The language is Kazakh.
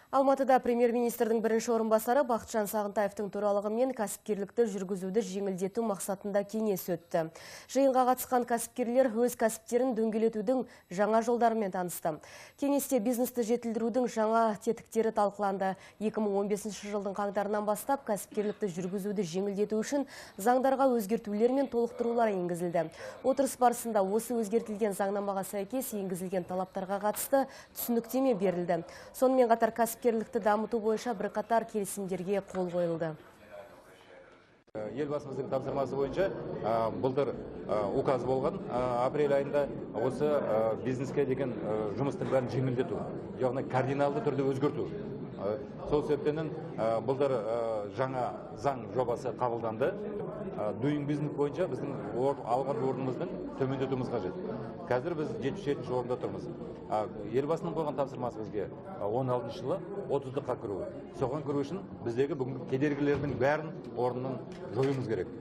Алматыда премьер-министрдің бірінші орынбасары Бақытжан Сағынтаевтың төрағалығымен кәсіпкерлікті жүргізуді жеңілдету мақсатында кеңес өтті. Жиынға қатысқан кәсіпкерлер өз кәсіптерін дөңгелетудің жаңа жолдарымен танысты. Кеңесте бизнесті жетілдірудің жаңа тетіктері талқыланды. 2015 жылдың қаңтарынан бастап кәсіпкерлікті жүргізуді жеңілдету үшін заңдарға өзгертулер мен толықтырулар енгізілді. Отырыс барысында осы өзгертілген заңнамаға сәйкес енгізілген талаптарға қатысты түсініктеме берілді. Сонымен қатар кәсіпкерлікті дамыту бойынша бірқатар келісімдерге қол қойылды. Елбасымыздың тапсырмасы бойынша былтыр указ болған апрель айында осы бизнеске деген жұмыстың бәрін жеңілдету, яғни кардиналды түрде өзгерту. Сол себептен былтыр жаңа заң жобасы қабылданды. Doing бизнес бойынша біздің алған орнымыздың төмендетуіміз қажет. Қазір біз 77-ші орында тұрмыз. Елбасының қойған тапсырмасы бізге 16 жылы 30-қа кіру. Соған кіру үшін біздегі бүгінгі кедергілердің бәрін орнынан жоюымыз керек.